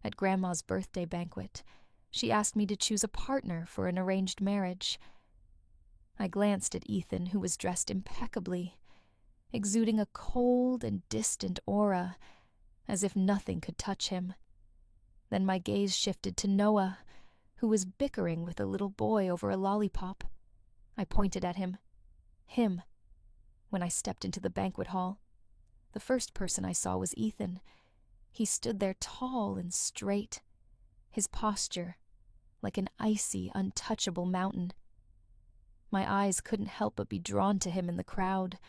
At Grandma's birthday banquet, she asked me to choose a partner for an arranged marriage. I glanced at Ethan, who was dressed impeccably, exuding a cold and distant aura, as if nothing could touch him. Then my gaze shifted to Noah, who was bickering with a little boy over a lollipop. I pointed at him. Him. When I stepped into the banquet hall, the first person I saw was Ethan. He stood there tall and straight, his posture like an icy, untouchable mountain. My eyes couldn't help but be drawn to him in the crowd.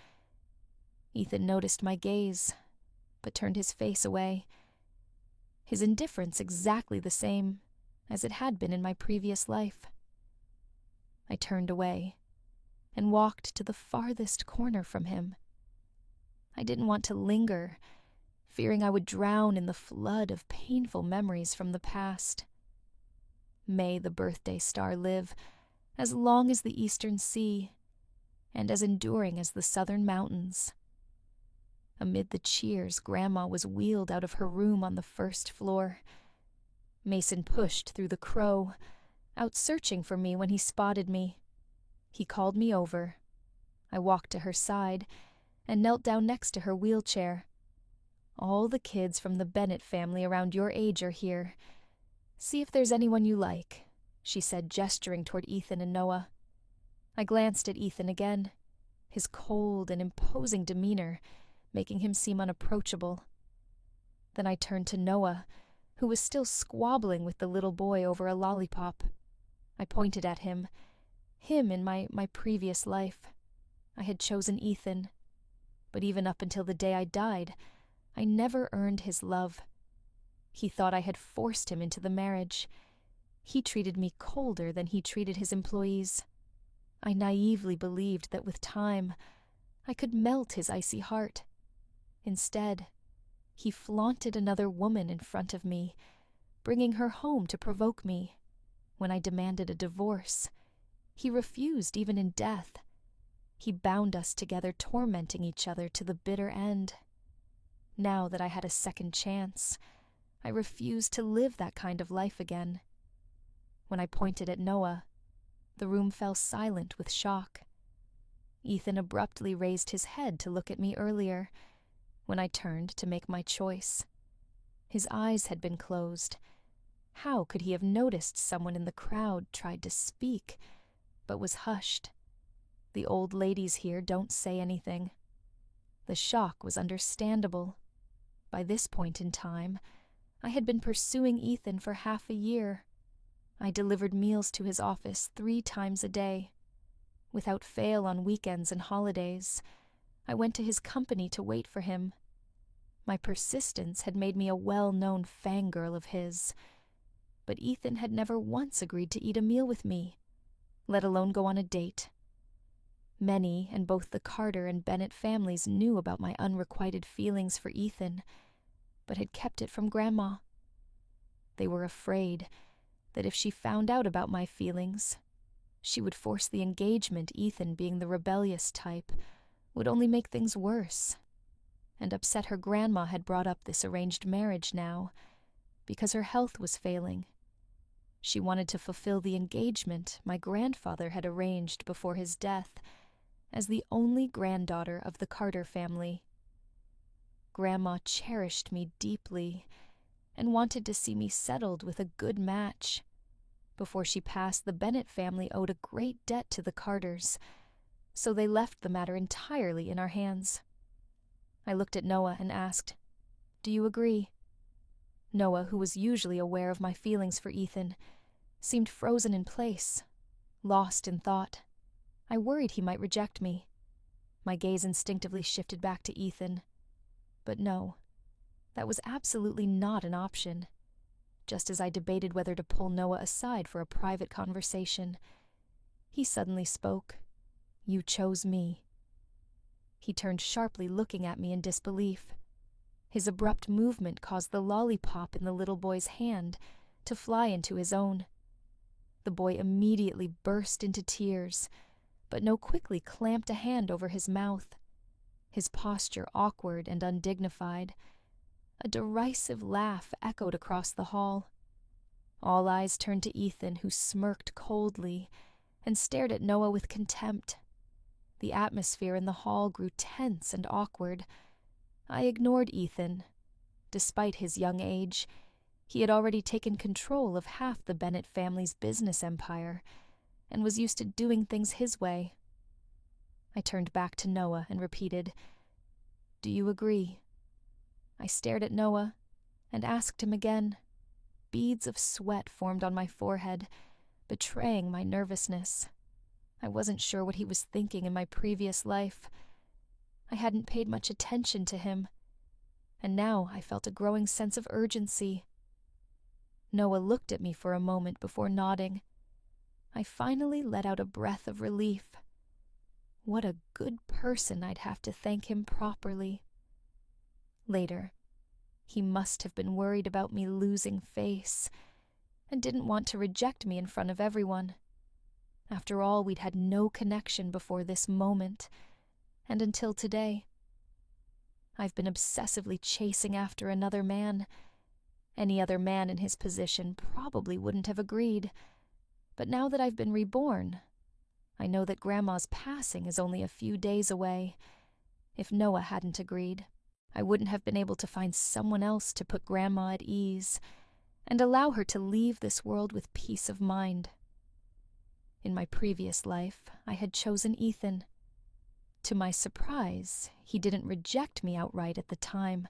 Ethan noticed my gaze, but turned his face away, his indifference exactly the same as it had been in my previous life. I turned away and walked to the farthest corner from him. I didn't want to linger, fearing I would drown in the flood of painful memories from the past. May the birthday star live as long as the eastern sea and as enduring as the southern mountains. Amid the cheers, Grandma was wheeled out of her room on the first floor. Mason pushed through the crow, out searching for me when he spotted me. He called me over. I walked to her side and knelt down next to her wheelchair. All the kids from the Bennett family around your age are here. See if there's anyone you like, she said, gesturing toward Ethan and Noah. I glanced at Ethan again, his cold and imposing demeanor making him seem unapproachable. Then I turned to Noah, who was still squabbling with the little boy over a lollipop. I pointed at him in my previous life. I had chosen Ethan, but even up until the day I died, I never earned his love. He thought I had forced him into the marriage. He treated me colder than he treated his employees. I naively believed that with time, I could melt his icy heart. Instead, he flaunted another woman in front of me, bringing her home to provoke me. When I demanded a divorce, he refused even in death. He bound us together, tormenting each other to the bitter end. Now that I had a second chance, I refused to live that kind of life again. When I pointed at Noah, the room fell silent with shock. Ethan abruptly raised his head to look at me earlier, when I turned to make my choice. His eyes had been closed. How could he have noticed someone in the crowd tried to speak, but was hushed? The old ladies here don't say anything. The shock was understandable. By this point in time, I had been pursuing Ethan for half a year. I delivered meals to his office 3 times a day. Without fail on weekends and holidays, I went to his company to wait for him. My persistence had made me a well-known fangirl of his, but Ethan had never once agreed to eat a meal with me, let alone go on a date. Many and both the Carter and Bennett families knew about my unrequited feelings for Ethan, but had kept it from Grandma. They were afraid that if she found out about my feelings, she would force the engagement. Ethan, being the rebellious type, would only make things worse, and upset her grandma had brought up this arranged marriage now, because her health was failing. She wanted to fulfill the engagement my grandfather had arranged before his death, as the only granddaughter of the Carter family. Grandma cherished me deeply and wanted to see me settled with a good match. Before she passed, the Bennett family owed a great debt to the Carters, so they left the matter entirely in our hands. I looked at Noah and asked, "Do you agree?" Noah, who was usually aware of my feelings for Ethan, seemed frozen in place, lost in thought. I worried he might reject me. My gaze instinctively shifted back to Ethan. But no, that was absolutely not an option. Just as I debated whether to pull Noah aside for a private conversation, he suddenly spoke. "You chose me." He turned sharply, looking at me in disbelief. His abrupt movement caused the lollipop in the little boy's hand to fly into his own. The boy immediately burst into tears, but No quickly clamped a hand over his mouth, his posture awkward and undignified. A derisive laugh echoed across the hall. All eyes turned to Ethan, who smirked coldly and stared at Noah with contempt. The atmosphere in the hall grew tense and awkward. I ignored Ethan. Despite his young age, he had already taken control of half the Bennett family's business empire and was used to doing things his way. I turned back to Noah and repeated, "Do you agree?" I stared at Noah and asked him again. Beads of sweat formed on my forehead, betraying my nervousness. I wasn't sure what he was thinking in my previous life. I hadn't paid much attention to him, and now I felt a growing sense of urgency. Noah looked at me for a moment before nodding. I finally let out a breath of relief. What a good person I'd have to thank him properly. Later, he must have been worried about me losing face and didn't want to reject me in front of everyone. After all, we'd had no connection before this moment, and until today. I've been obsessively chasing after another man. Any other man in his position probably wouldn't have agreed, but now that I've been reborn, I know that Grandma's passing is only a few days away. If Noah hadn't agreed, I wouldn't have been able to find someone else to put Grandma at ease and allow her to leave this world with peace of mind. In my previous life, I had chosen Ethan. To my surprise, he didn't reject me outright at the time.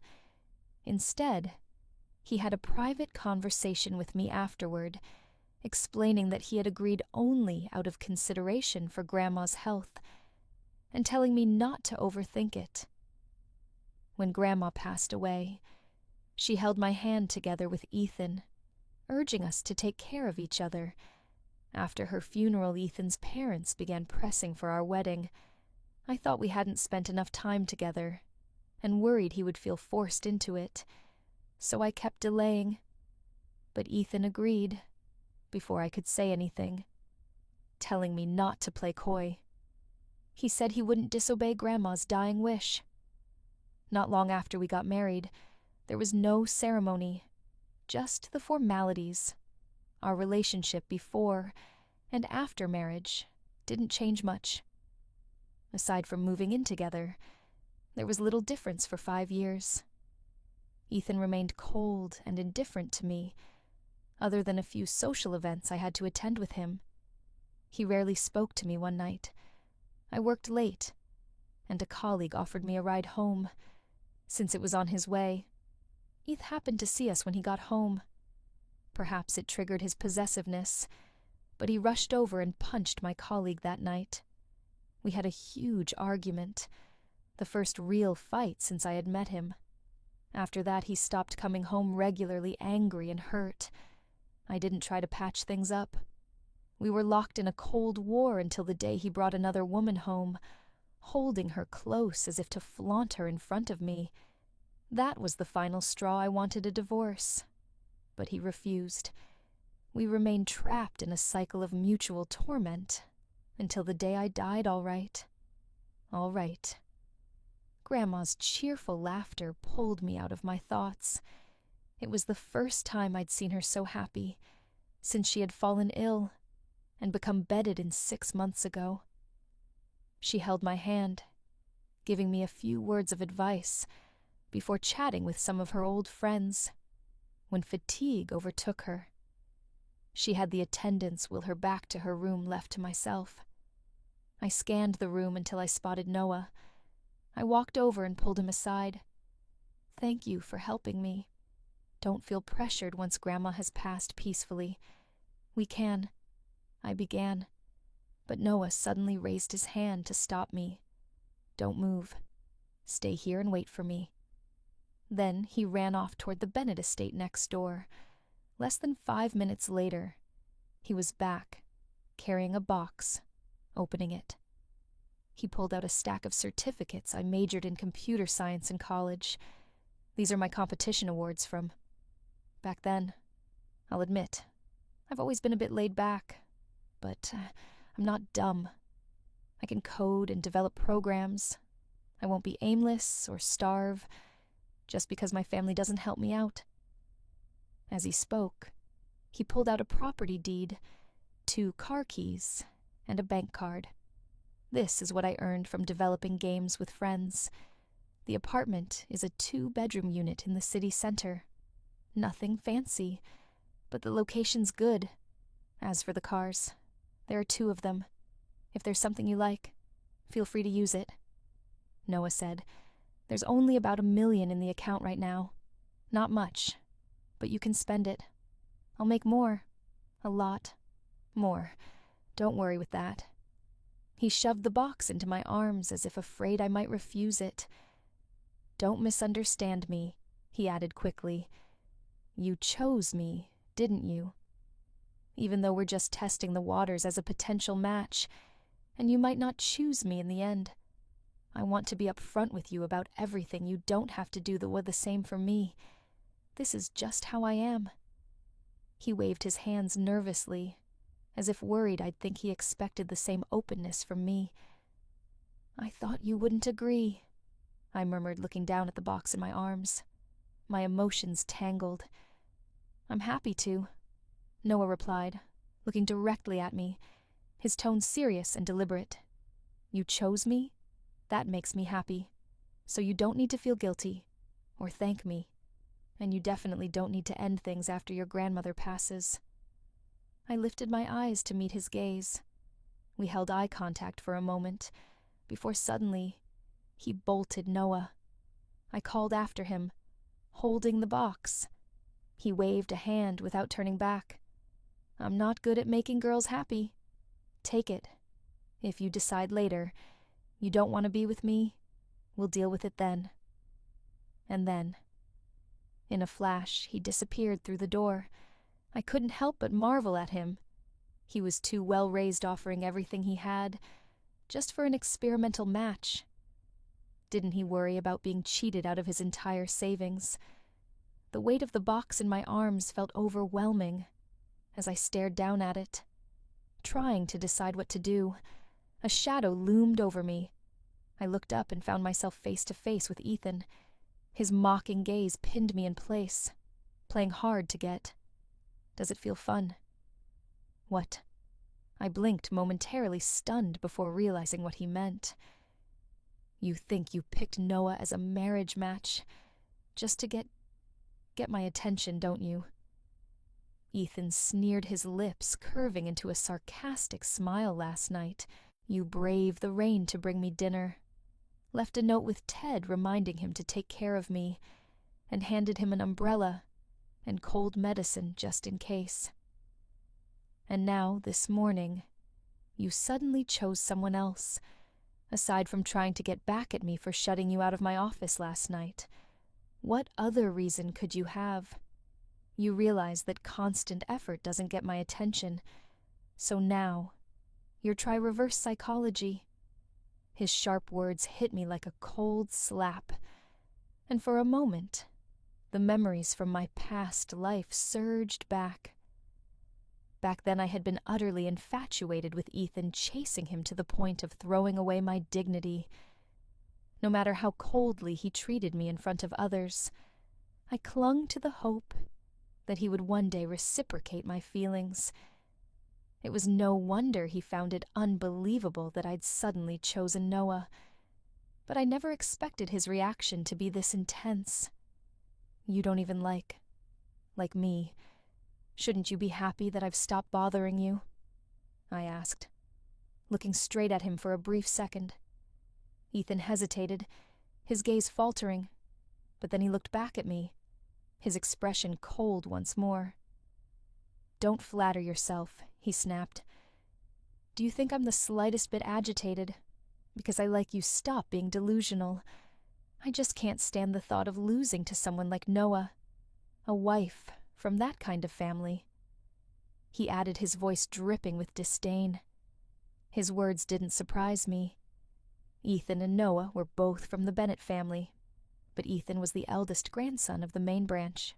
Instead, he had a private conversation with me afterward, explaining that he had agreed only out of consideration for Grandma's health, and telling me not to overthink it. When Grandma passed away, she held my hand together with Ethan, urging us to take care of each other. After her funeral, Ethan's parents began pressing for our wedding. I thought we hadn't spent enough time together, and worried he would feel forced into it, so I kept delaying. But Ethan agreed, before I could say anything, telling me not to play coy. He said he wouldn't disobey Grandma's dying wish. Not long after we got married, there was no ceremony, just the formalities. Our relationship before and after marriage didn't change much. Aside from moving in together, there was little difference for 5 years. Ethan remained cold and indifferent to me, other than a few social events I had to attend with him. He rarely spoke to me one night. I worked late, and a colleague offered me a ride home. Since it was on his way, Eth happened to see us when he got home. Perhaps it triggered his possessiveness, but he rushed over and punched my colleague that night. We had a huge argument, the first real fight since I had met him. After that, he stopped coming home regularly, angry and hurt. I didn't try to patch things up. We were locked in a cold war until the day he brought another woman home, holding her close as if to flaunt her in front of me. That was the final straw. I wanted a divorce, but he refused. We remained trapped in a cycle of mutual torment until the day I died. All right. Grandma's cheerful laughter pulled me out of my thoughts. It was the first time I'd seen her so happy since she had fallen ill and become bedded in 6 months ago. She held my hand, giving me a few words of advice before chatting with some of her old friends when fatigue overtook her. She had the attendants wheel her back to her room, left to myself. I scanned the room until I spotted Noah. I walked over and pulled him aside. "Thank you for helping me. Don't feel pressured once Grandma has passed peacefully. We can," I began, but Noah suddenly raised his hand to stop me. "Don't move. Stay here and wait for me." Then he ran off toward the Bennett estate next door. Less than 5 minutes later, he was back, carrying a box, opening it. He pulled out a stack of certificates. I majored in computer science in college. These are my competition awards from back then. I'll admit, I've always been a bit laid back, but I'm not dumb. I can code and develop programs. I won't be aimless or starve. just because my family doesn't help me out." As he spoke, he pulled out a property deed, 2 car keys, and a bank card. "This is what I earned from developing games with friends. The apartment is a 2-bedroom unit in the city center. Nothing fancy, but the location's good. As for the cars, there are 2 of them. If there's something you like, feel free to use it." Noah said, "There's only about $1 million in the account right now. Not much, but you can spend it. I'll make more. A lot. More. Don't worry with that." He shoved the box into my arms as if afraid I might refuse it. "Don't misunderstand me," he added quickly. "You chose me, didn't you? Even though we're just testing the waters as a potential match, and you might not choose me in the end. I want to be upfront with you about everything. You don't have to do the same for me. This is just how I am." He waved his hands nervously, as if worried I'd think he expected the same openness from me. "I thought you wouldn't agree," I murmured, looking down at the box in my arms. My emotions tangled. "I'm happy to," Noah replied, looking directly at me, his tone serious and deliberate. "You chose me? That makes me happy. So you don't need to feel guilty, or thank me. And you definitely don't need to end things after your grandmother passes." I lifted my eyes to meet his gaze. We held eye contact for a moment, before suddenly he bolted Noah. I called after him, holding the box. He waved a hand without turning back. "I'm not good at making girls happy. Take it. If you decide later you don't want to be with me, we'll deal with it then." And then, in a flash, he disappeared through the door. I couldn't help but marvel at him. He was too well-raised, offering everything he had, just for an experimental match. Didn't he worry about being cheated out of his entire savings? The weight of the box in my arms felt overwhelming as I stared down at it, trying to decide what to do. A shadow loomed over me. I looked up and found myself face to face with Ethan. His mocking gaze pinned me in place, playing hard to get. "Does it feel fun?" "What?" I blinked, momentarily stunned before realizing what he meant. "You think you picked Noah as a marriage match just to get my attention, don't you?" Ethan sneered, his lips curving into a sarcastic smile last night. "You braved the rain to bring me dinner, left a note with Ted reminding him to take care of me, and handed him an umbrella and cold medicine just in case. And now, this morning, you suddenly chose someone else, aside from trying to get back at me for shutting you out of my office last night. What other reason could you have? You realize that constant effort doesn't get my attention, so now you're try reverse psychology." His sharp words hit me like a cold slap, and for a moment, the memories from my past life surged back. Back then I had been utterly infatuated with Ethan, chasing him to the point of throwing away my dignity. No matter how coldly he treated me in front of others, I clung to the hope that he would one day reciprocate my feelings. It was no wonder he found it unbelievable that I'd suddenly chosen Noah, but I never expected his reaction to be this intense. "You don't even like me. Shouldn't you be happy that I've stopped bothering you?" I asked, looking straight at him for a brief second. Ethan hesitated, his gaze faltering, but then he looked back at me, his expression cold once more. "Don't flatter yourself," he snapped. "Do you think I'm the slightest bit agitated? Because I like you, stop being delusional. I just can't stand the thought of losing to someone like Noah, a wife from that kind of family." He added, his voice dripping with disdain. His words didn't surprise me. Ethan and Noah were both from the Bennett family, but Ethan was the eldest grandson of the main branch.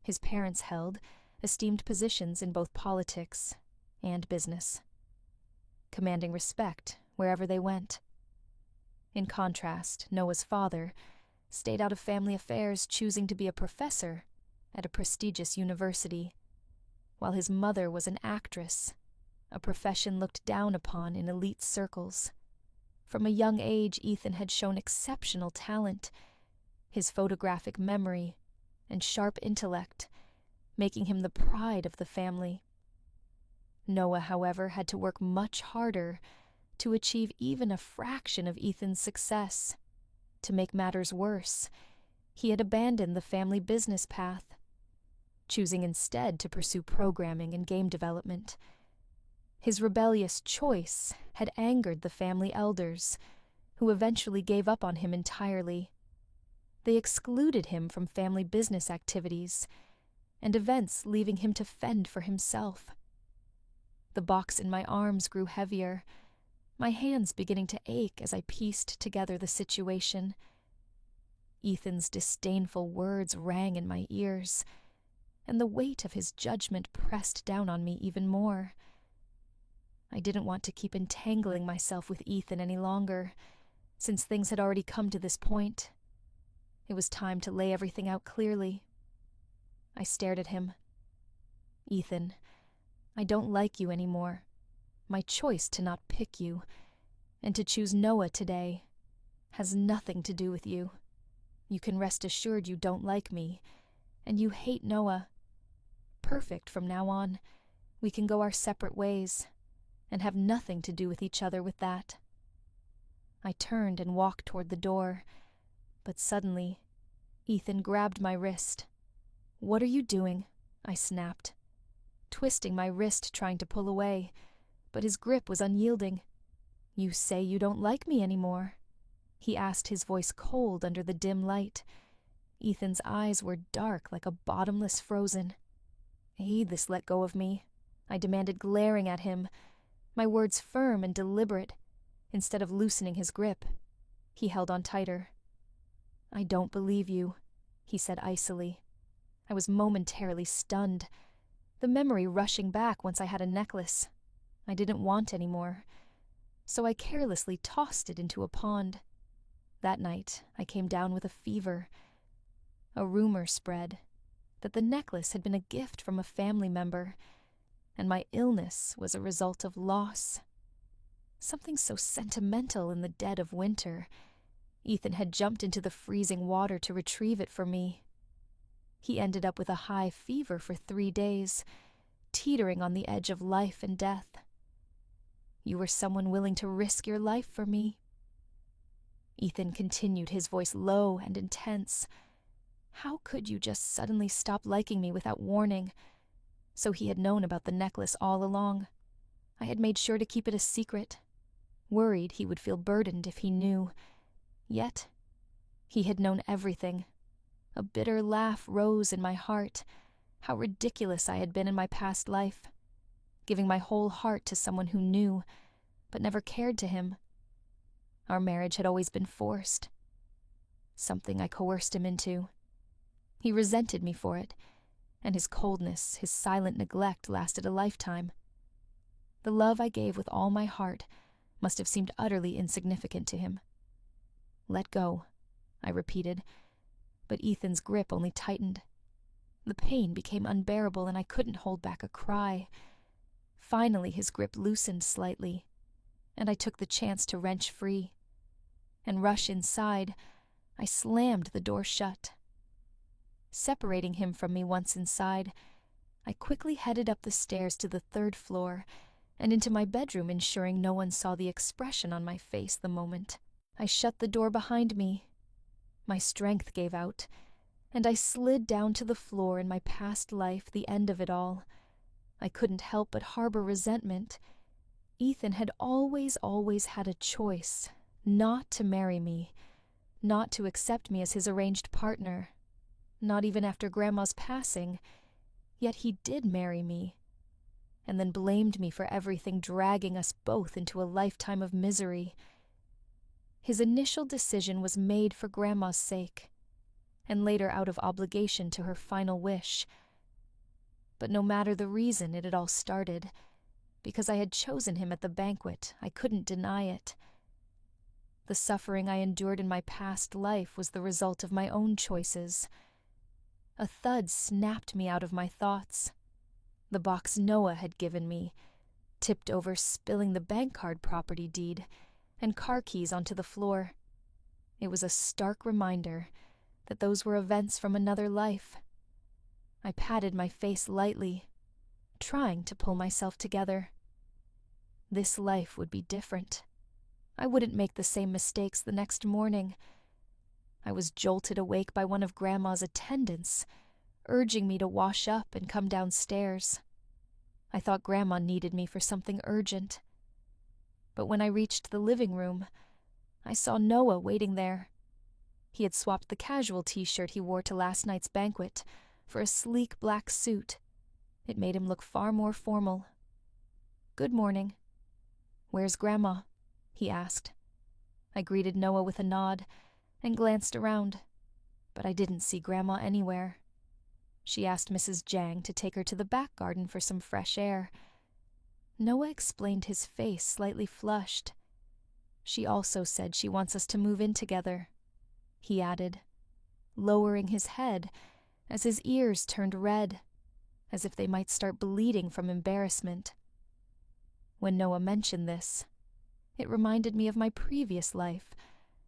His parents held esteemed positions in both politics and business, commanding respect wherever they went. In contrast, Noah's father, stayed out of family affairs, choosing to be a professor at a prestigious university, while his mother was an actress, a profession looked down upon in elite circles. From a young age, Ethan had shown exceptional talent, his photographic memory and sharp intellect, making him the pride of the family. Noah, however, had to work much harder to achieve even a fraction of Ethan's success. To make matters worse, he had abandoned the family business path, choosing instead to pursue programming and game development. His rebellious choice had angered the family elders, who eventually gave up on him entirely. They excluded him from family business activities and events, leaving him to fend for himself. The box in my arms grew heavier, my hands beginning to ache as I pieced together the situation. Ethan's disdainful words rang in my ears, and the weight of his judgment pressed down on me even more. I didn't want to keep entangling myself with Ethan any longer, since things had already come to this point. It was time to lay everything out clearly. I stared at him. "Ethan, I don't like you anymore. My choice to not pick you, and to choose Noah today, has nothing to do with you. You can rest assured you don't like me, and you hate Noah. Perfect from now on. We can go our separate ways, and have nothing to do with each other with that." I turned and walked toward the door, but suddenly, Ethan grabbed my wrist. "What are you doing?" I snapped, twisting my wrist trying to pull away, but his grip was unyielding. "You say you don't like me anymore?" he asked, his voice cold under the dim light. Ethan's eyes were dark like a bottomless frozen. Heedless let go of me, I demanded, glaring at him, my words firm and deliberate. Instead of loosening his grip, he held on tighter. "I don't believe you," he said icily. I was momentarily stunned, the memory rushing back once I had a necklace I didn't want anymore, so I carelessly tossed it into a pond. That night, I came down with a fever. A rumor spread that the necklace had been a gift from a family member, and my illness was a result of loss. Something so sentimental in the dead of winter. Ethan had jumped into the freezing water to retrieve it for me. He ended up with a high fever for 3 days, teetering on the edge of life and death. You were someone willing to risk your life for me. Ethan continued, his voice low and intense. How could you just suddenly stop liking me without warning? So he had known about the necklace all along. I had made sure to keep it a secret, worried he would feel burdened if he knew. Yet, he had known everything. A bitter laugh rose in my heart. How ridiculous I had been in my past life, giving my whole heart to someone who knew, but never cared to him. Our marriage had always been forced, something I coerced him into. He resented me for it, and his coldness, his silent neglect lasted a lifetime. The love I gave with all my heart must have seemed utterly insignificant to him. "Let go," I repeated, but Ethan's grip only tightened. The pain became unbearable, and I couldn't hold back a cry. Finally, his grip loosened slightly, and I took the chance to wrench free. And rush inside, I slammed the door shut. Separating him from me once inside, I quickly headed up the stairs to the 3rd floor and into my bedroom, ensuring no one saw the expression on my face the moment I shut the door behind me. My strength gave out, and I slid down to the floor in my past life, the end of it all. I couldn't help but harbor resentment. Ethan had always had a choice not to marry me, not to accept me as his arranged partner, not even after Grandma's passing. Yet he did marry me, and then blamed me for everything, dragging us both into a lifetime of misery. His initial decision was made for Grandma's sake, and later out of obligation to her final wish. But no matter the reason it had all started, because I had chosen him at the banquet, I couldn't deny it. The suffering I endured in my past life was the result of my own choices. A thud snapped me out of my thoughts. The box Noah had given me, tipped over, spilling the bank card property deed and car keys onto the floor. It was a stark reminder that those were events from another life. I patted my face lightly, trying to pull myself together. This life would be different. I wouldn't make the same mistakes the next morning. I was jolted awake by one of Grandma's attendants, urging me to wash up and come downstairs. I thought Grandma needed me for something urgent. But when I reached the living room, I saw Noah waiting there. He had swapped the casual t-shirt he wore to last night's banquet for a sleek black suit. It made him look far more formal. "Good morning." "Where's Grandma?" he asked. I greeted Noah with a nod and glanced around, but I didn't see Grandma anywhere. She asked Mrs. Jang to take her to the back garden for some fresh air. Noah explained, his face slightly flushed. "She also said she wants us to move in together," he added, lowering his head as his ears turned red, as if they might start bleeding from embarrassment. When Noah mentioned this, it reminded me of my previous life,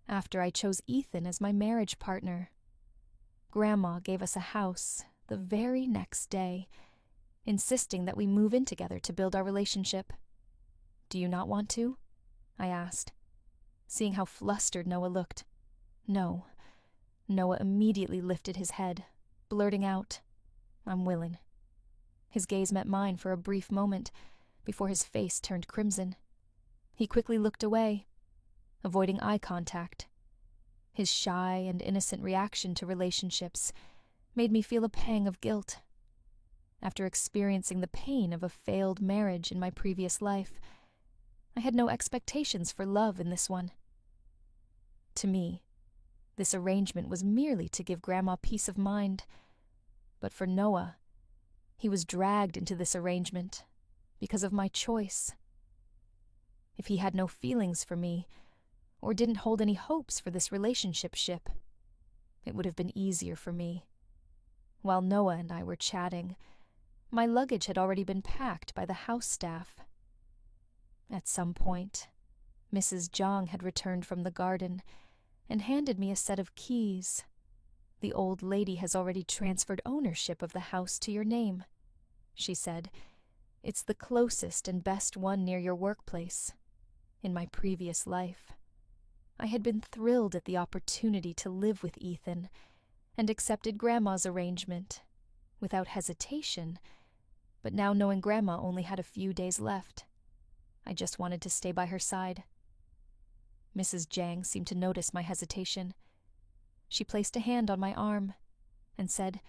after I chose Ethan as my marriage partner. Grandma gave us a house the very next day, insisting that we move in together to build our relationship. "Do you not want to?" I asked, seeing how flustered Noah looked. "No." Noah immediately lifted his head, blurting out, "I'm willing." His gaze met mine for a brief moment before his face turned crimson. He quickly looked away, avoiding eye contact. His shy and innocent reaction to relationships made me feel a pang of guilt. After experiencing the pain of a failed marriage in my previous life, I had no expectations for love in this one. To me, this arrangement was merely to give Grandma peace of mind, but for Noah, he was dragged into this arrangement because of my choice. If he had no feelings for me, or didn't hold any hopes for this relationship ship, it would have been easier for me. While Noah and I were chatting, my luggage had already been packed by the house staff. At some point, Mrs. Jang had returned from the garden and handed me a set of keys. "The old lady has already transferred ownership of the house to your name," she said. "It's the closest and best one near your workplace. In my previous life, I had been thrilled at the opportunity to live with Ethan and accepted Grandma's arrangement without hesitation, but now knowing Grandma only had a few days left, I just wanted to stay by her side." Mrs. Jang seemed to notice my hesitation. She placed a hand on my arm and said,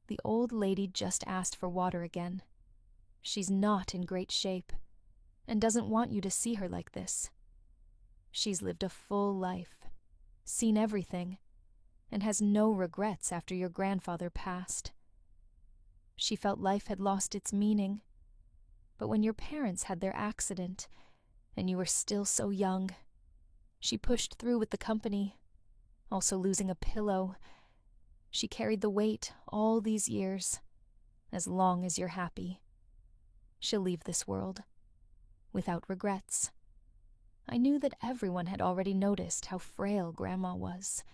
"The old lady just asked for water again. She's not in great shape and doesn't want you to see her like this. She's lived a full life, seen everything, and has no regrets after your grandfather passed. She felt life had lost its meaning, but when your parents had their accident and you were still so young, she pushed through with the company, also losing a pillow. She carried the weight all these years, as long as you're happy. She'll leave this world without regrets." I knew that everyone had already noticed how frail Grandma was.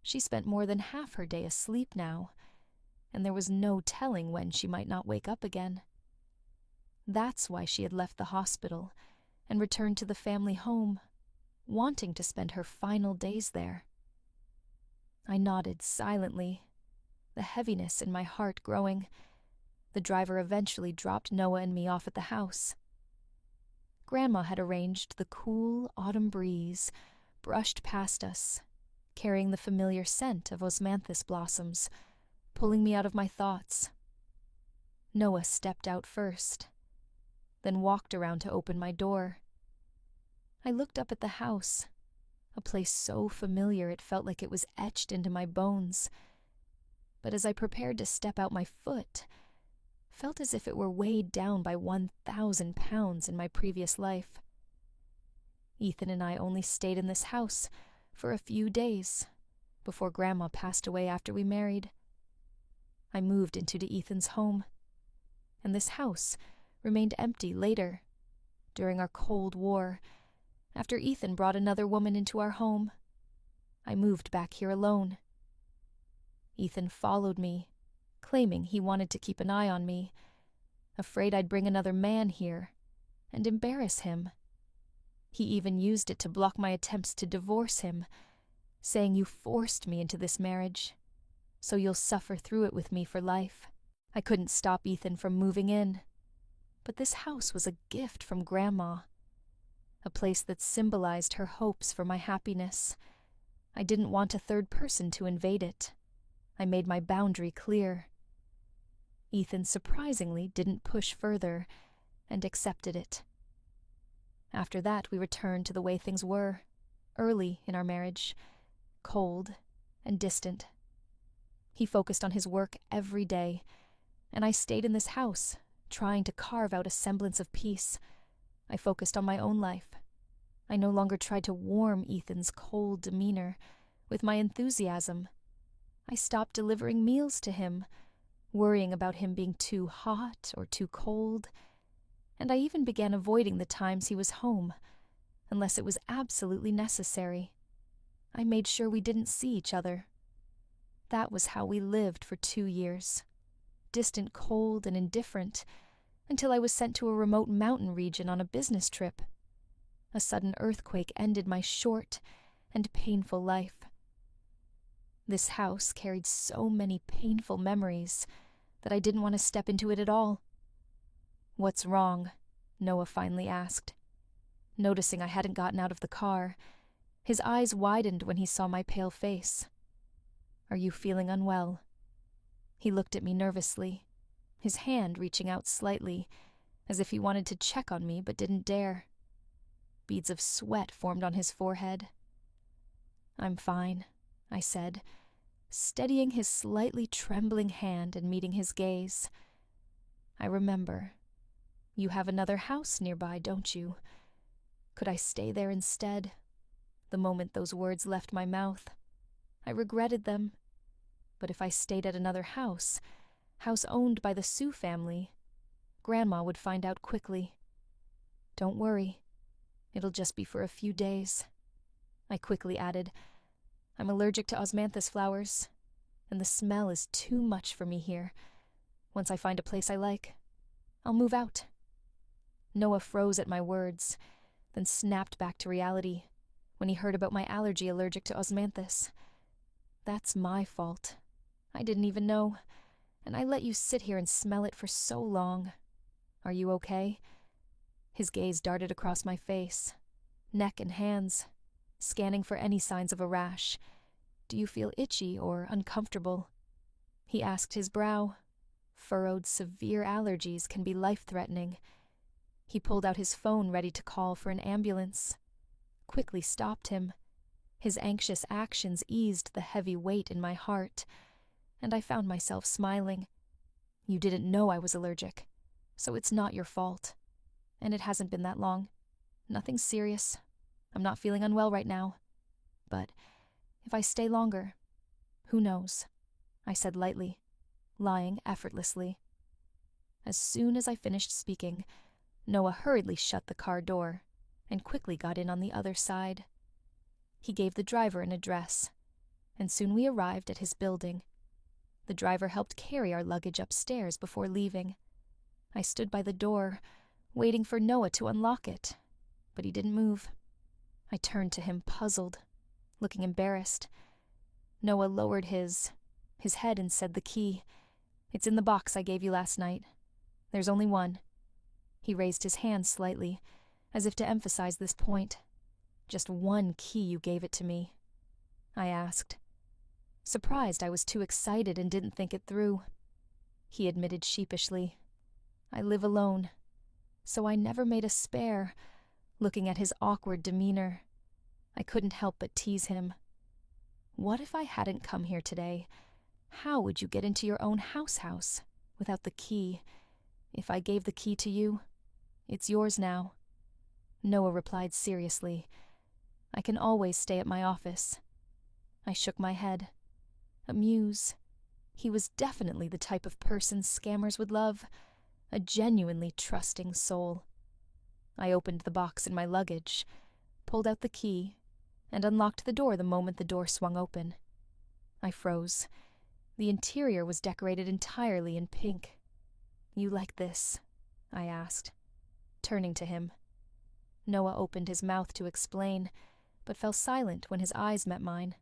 She spent more than half her day asleep now, and there was no telling when she might not wake up again. That's why she had left the hospital and returned to the family home, wanting to spend her final days there. I nodded silently, the heaviness in my heart growing. The driver eventually dropped Noah and me off at the house. Grandma had arranged the cool autumn breeze brushed past us, carrying the familiar scent of osmanthus blossoms, pulling me out of my thoughts. Noah stepped out first, then walked around to open my door. I looked up at the house, a place so familiar it felt like it was etched into my bones. But as I prepared to step out my foot, felt as if it were weighed down by 1,000 pounds in my previous life. Ethan and I only stayed in this house for a few days before Grandma passed away after we married. I moved into Ethan's home, and this house remained empty later, during our Cold War, after Ethan brought another woman into our home. I moved back here alone. Ethan followed me, claiming he wanted to keep an eye on me, afraid I'd bring another man here and embarrass him. He even used it to block my attempts to divorce him, saying, "You forced me into this marriage, so you'll suffer through it with me for life." I couldn't stop Ethan from moving in, but this house was a gift from Grandma, a place that symbolized her hopes for my happiness. I didn't want a third person to invade it. I made my boundary clear. Ethan surprisingly didn't push further and accepted it. After that, we returned to the way things were, early in our marriage, cold and distant. He focused on his work every day, and I stayed in this house, trying to carve out a semblance of peace. I focused on my own life. I no longer tried to warm Ethan's cold demeanor with my enthusiasm. I stopped delivering meals to him, worrying about him being too hot or too cold, and I even began avoiding the times he was home, unless it was absolutely necessary. I made sure we didn't see each other. That was how we lived for 2 years, distant, cold, and indifferent, until I was sent to a remote mountain region on a business trip. A sudden earthquake ended my short and painful life. This house carried so many painful memories that I didn't want to step into it at all. "What's wrong?" Noah finally asked. Noticing I hadn't gotten out of the car, his eyes widened when he saw my pale face. "Are you feeling unwell?" He looked at me nervously, his hand reaching out slightly, as if he wanted to check on me but didn't dare. Beads of sweat formed on his forehead. "I'm fine," I said, steadying his slightly trembling hand and meeting his gaze. "I remember. You have another house nearby, don't you? Could I stay there instead?" The moment those words left my mouth, I regretted them. But if I stayed at another house owned by the Sioux family, Grandma would find out quickly. "Don't worry. It'll just be for a few days." I quickly added, "I'm allergic to osmanthus flowers, and the smell is too much for me here. Once I find a place I like, I'll move out." Noah froze at my words, then snapped back to reality when he heard about my allergic to osmanthus. "That's my fault. I didn't even know, and I let you sit here and smell it for so long. Are you okay?" His gaze darted across my face, neck and hands, scanning for any signs of a rash. "Do you feel itchy or uncomfortable?" He asked his brow. Furrowed, severe allergies can be life-threatening. He pulled out his phone ready to call for an ambulance. Quickly stopped him. His anxious actions eased the heavy weight in my heart, and I found myself smiling. "You didn't know I was allergic, so it's not your fault. And it hasn't been that long. Nothing serious. I'm not feeling unwell right now. But if I stay longer, who knows?" I said lightly, lying effortlessly. As soon as I finished speaking, Noah hurriedly shut the car door and quickly got in on the other side. He gave the driver an address, and soon we arrived at his building. The driver helped carry our luggage upstairs before leaving. I stood by the door, waiting for Noah to unlock it, but he didn't move. I turned to him, puzzled, looking embarrassed. Noah lowered his head and said the key. "It's in the box I gave you last night. There's only one." He raised his hand slightly, as if to emphasize this point. "Just one key you gave it to me?" I asked, surprised I was too excited and didn't think it through. He admitted sheepishly, "I live alone, so I never made a spare." Looking at his awkward demeanor, I couldn't help but tease him. "What if I hadn't come here today? How would you get into your own house without the key? If I gave the key to you, it's yours now." Noah replied seriously. I can always stay at my office. I shook my head. A muse. He was definitely the type of person scammers would love. A genuinely trusting soul. I opened the box in my luggage, pulled out the key, and unlocked the door the moment the door swung open. I froze. The interior was decorated entirely in pink. You like this? I asked, turning to him. Noah opened his mouth to explain, but fell silent when his eyes met mine.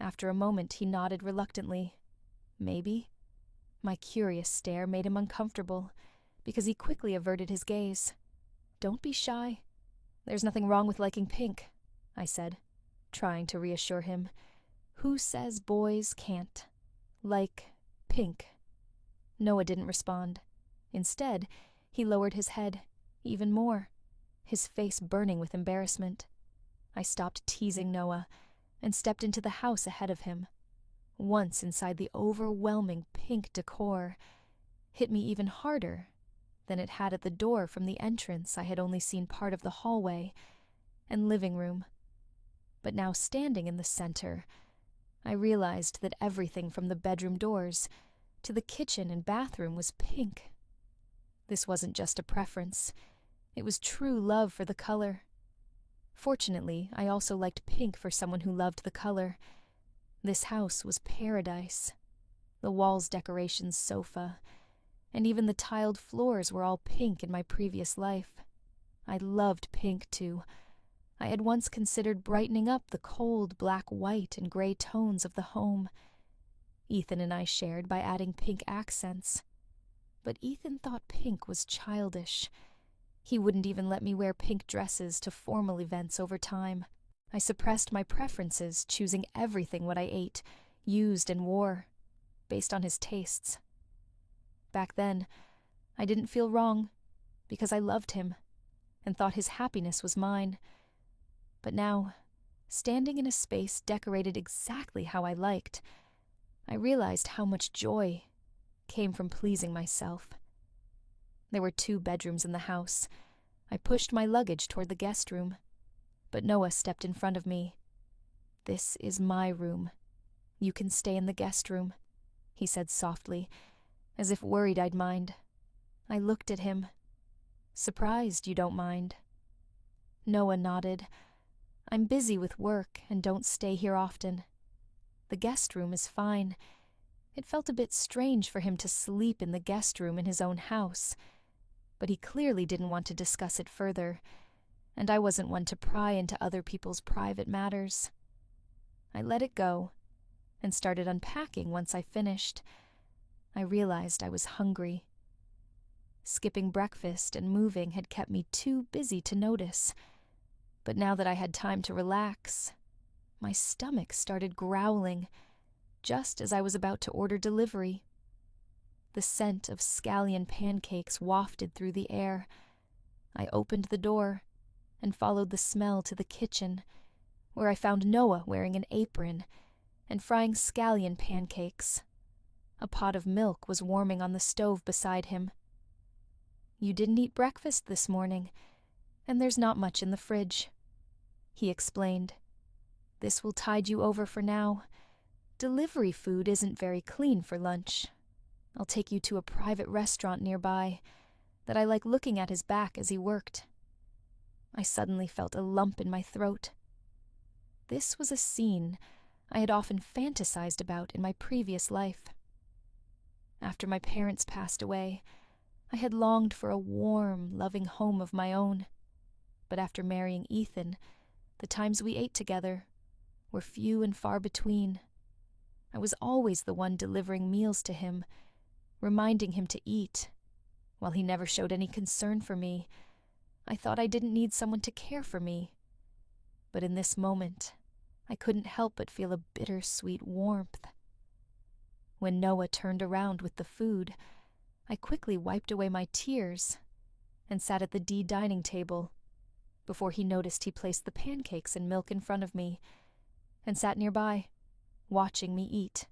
After a moment, he nodded reluctantly. Maybe. My curious stare made him uncomfortable, because he quickly averted his gaze. Don't be shy. There's nothing wrong with liking pink, I said, trying to reassure him. Who says boys can't like pink? Noah didn't respond. Instead, he lowered his head, even more, his face burning with embarrassment. I stopped teasing Noah and stepped into the house ahead of him. Once inside the overwhelming pink decor, hit me even harder than it had at the door from the entrance. I had only seen part of the hallway and living room. But now standing in the center, I realized that everything from the bedroom doors to the kitchen and bathroom was pink. This wasn't just a preference. It was true love for the color. Fortunately, I also liked pink for someone who loved the color. This house was paradise. The walls, decorations, sofa, and even the tiled floors were all pink in my previous life. I loved pink, too. I had once considered brightening up the cold black, white, and gray tones of the home. Ethan and I shared by adding pink accents. But Ethan thought pink was childish. He wouldn't even let me wear pink dresses to formal events over time. I suppressed my preferences, choosing everything what I ate, used, and wore, based on his tastes. Back then, I didn't feel wrong, because I loved him, and thought his happiness was mine. But now, standing in a space decorated exactly how I liked, I realized how much joy came from pleasing myself. There were 2 bedrooms in the house. I pushed my luggage toward the guest room, but Noah stepped in front of me. This is my room. You can stay in the guest room, he said softly, as if worried I'd mind. I looked at him. Surprised you don't mind. Noah nodded. I'm busy with work and don't stay here often. The guest room is fine. It felt a bit strange for him to sleep in the guest room in his own house, but he clearly didn't want to discuss it further, and I wasn't one to pry into other people's private matters. I let it go and started unpacking once I finished. I realized I was hungry. Skipping breakfast and moving had kept me too busy to notice, but now that I had time to relax, my stomach started growling, just as I was about to order delivery. The scent of scallion pancakes wafted through the air. I opened the door and followed the smell to the kitchen, where I found Noah wearing an apron and frying scallion pancakes. A pot of milk was warming on the stove beside him. You didn't eat breakfast this morning, and there's not much in the fridge, he explained. This will tide you over for now. Delivery food isn't very clean for lunch. I'll take you to a private restaurant nearby that I like looking at his back as he worked. I suddenly felt a lump in my throat. This was a scene I had often fantasized about in my previous life. After my parents passed away, I had longed for a warm, loving home of my own. But after marrying Ethan, the times we ate together were few and far between. I was always the one delivering meals to him, reminding him to eat, while he never showed any concern for me. I thought I didn't need someone to care for me. But in this moment, I couldn't help but feel a bittersweet warmth. When Noah turned around with the food, I quickly wiped away my tears and sat at the D dining table before he noticed he placed the pancakes and milk in front of me and sat nearby, watching me eat.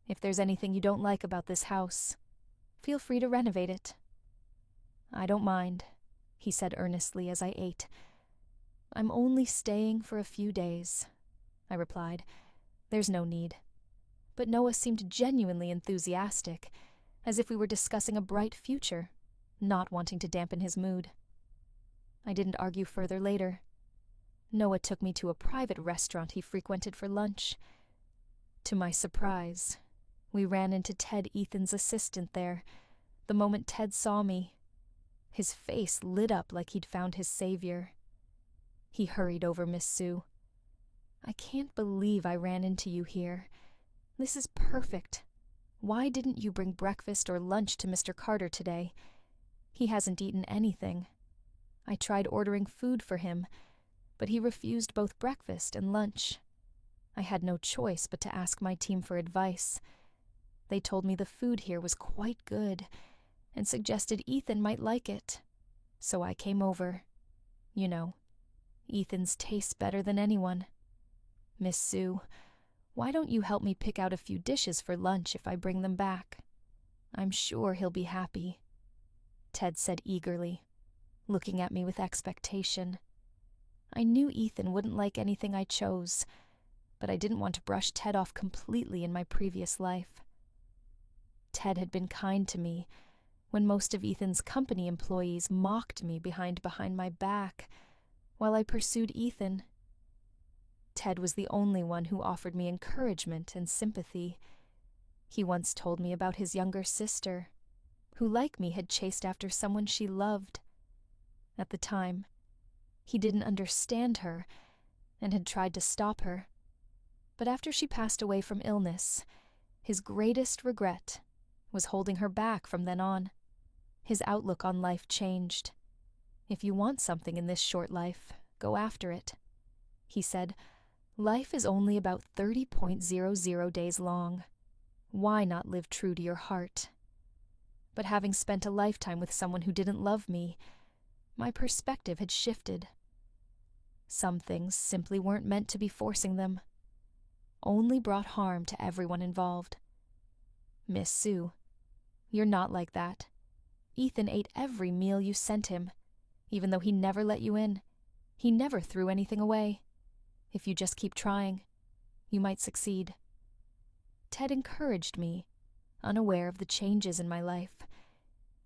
If there's anything you don't like about this house, feel free to renovate it. I don't mind, he said earnestly as I ate. "I'm only staying for a few days," I replied. "There's no need." But Noah seemed genuinely enthusiastic, as if we were discussing a bright future, not wanting to dampen his mood. I didn't argue further later. Noah took me to a private restaurant he frequented for lunch. To my surprise, we ran into Ted Ethan's assistant there the moment Ted saw me. His face lit up like he'd found his savior. He hurried over Miss Sue. "I can't believe I ran into you here. This is perfect. Why didn't you bring breakfast or lunch to Mr. Carter today? He hasn't eaten anything. I tried ordering food for him, but he refused both breakfast and lunch. I had no choice but to ask my team for advice. They told me the food here was quite good and suggested Ethan might like it. So I came over. You know, Ethan's tastes better than anyone. Miss Sue, why don't you help me pick out a few dishes for lunch if I bring them back? I'm sure he'll be happy," Ted said eagerly, looking at me with expectation. I knew Ethan wouldn't like anything I chose, but I didn't want to brush Ted off completely in my previous life. Ted had been kind to me when most of Ethan's company employees mocked me behind my back while I pursued Ethan. Ted was the only one who offered me encouragement and sympathy. He once told me about his younger sister, who, like me, had chased after someone she loved. At the time, he didn't understand her and had tried to stop her. But after she passed away from illness, his greatest regret was holding her back from then on. His outlook on life changed. "If you want something in this short life, go after it," he said. "Life is only about 30.00 days long. Why not live true to your heart?" But having spent a lifetime with someone who didn't love me, my perspective had shifted. Some things simply weren't meant to be forcing them. Only brought harm to everyone involved. Miss Sue, you're not like that. Ethan ate every meal you sent him, even though he never let you in. He never threw anything away. If you just keep trying, you might succeed. Ted encouraged me, unaware of the changes in my life.